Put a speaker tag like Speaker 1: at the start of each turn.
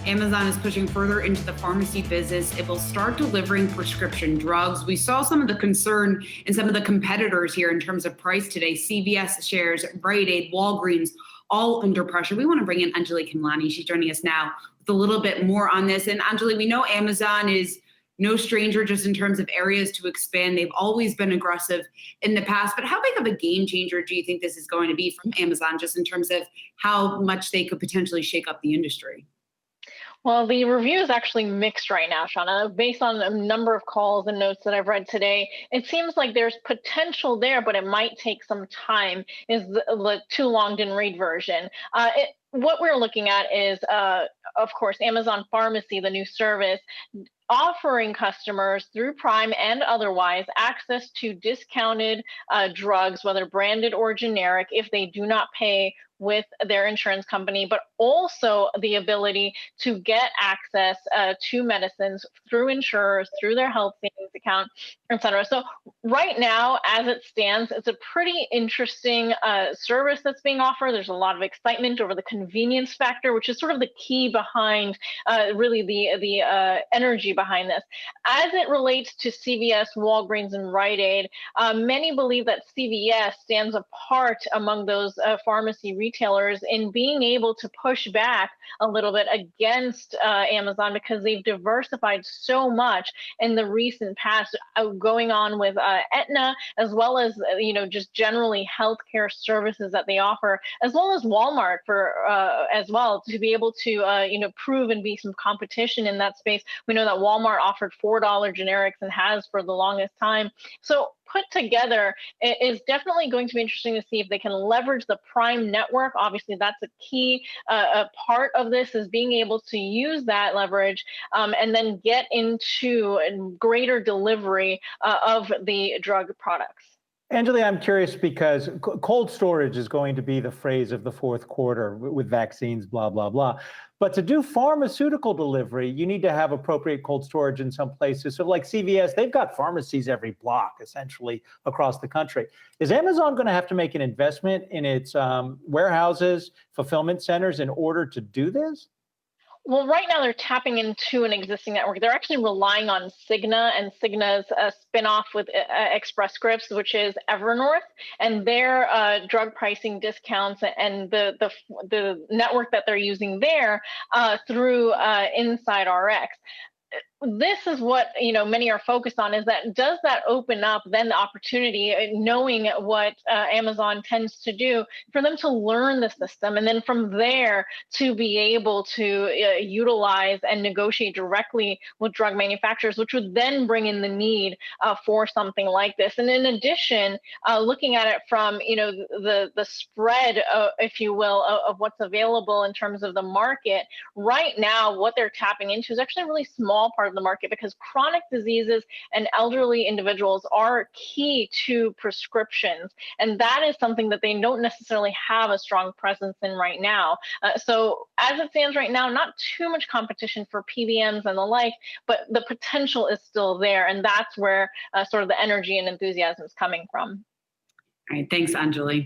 Speaker 1: Amazon is pushing further into the pharmacy business. It will start delivering prescription drugs. We saw some of the concern in some of the competitors here in terms of price today. CVS shares, Rite Aid, Walgreens, all under pressure. We want to bring in Anjali Kimlani. She's joining us now with a little bit more on this. And Anjali, we know Amazon is no stranger just in terms of areas to expand. They've always been aggressive in the past, but how big of a game changer do you think this is going to be from Amazon just in terms of how much they could potentially shake up the industry?
Speaker 2: Well, the review is actually mixed right now, Shauna. Based on a number of calls and notes that I've read today, it seems like there's potential there, but it might take some time, is the too long didn't read version. What we're looking at is, of course, Amazon Pharmacy, the new service, offering customers through Prime and otherwise access to discounted drugs, whether branded or generic, if they do not pay with their insurance company, but also the ability to get access to medicines through insurers, through their health savings account, et cetera. So right now, as it stands, it's a pretty interesting service that's being offered. There's a lot of excitement over the convenience factor, which is sort of the key behind really the energy behind this. As it relates to CVS, Walgreens, and Rite Aid, many believe that CVS stands apart among those pharmacy retailers in being able to push back a little bit against Amazon because they've diversified so much in the recent past, going on with Aetna, as well as just generally healthcare services that they offer, as well as Walmart for as well, to be able to prove and be some competition in that space. We know that Walmart offered $4 generics and has for the longest time. So put together, it is definitely going to be interesting to see if they can leverage the Prime network. Obviously, that's a key part of this, is being able to use that leverage and then get into greater delivery of the drug products.
Speaker 3: Anjali, I'm curious because cold storage is going to be the phrase of the fourth quarter with vaccines, blah, blah, blah. But to do pharmaceutical delivery, you need to have appropriate cold storage in some places. So like CVS, they've got pharmacies every block, essentially, across the country. Is Amazon going to have to make an investment in its warehouses, fulfillment centers in order to do this?
Speaker 2: Well, right now they're tapping into an existing network. They're actually relying on Cigna, and Cigna's a spinoff with Express Scripts, which is Evernorth, and their drug pricing discounts and the network that they're using there through Inside RX. This is what many are focused on, is that does that open up then the opportunity, knowing what Amazon tends to do, for them to learn the system, and then from there to be able to utilize and negotiate directly with drug manufacturers, which would then bring in the need for something like this. And in addition, looking at it from the spread, if you will, of what's available in terms of the market right now, what they're tapping into is actually a really small part of the market, because chronic diseases and elderly individuals are key to prescriptions, and that is something that they don't necessarily have a strong presence in right now. So as it stands right now, not too much competition for PBMs and the like, but the potential is still there, and that's where sort of the energy and enthusiasm is coming from.
Speaker 1: All right, thanks, Anjali.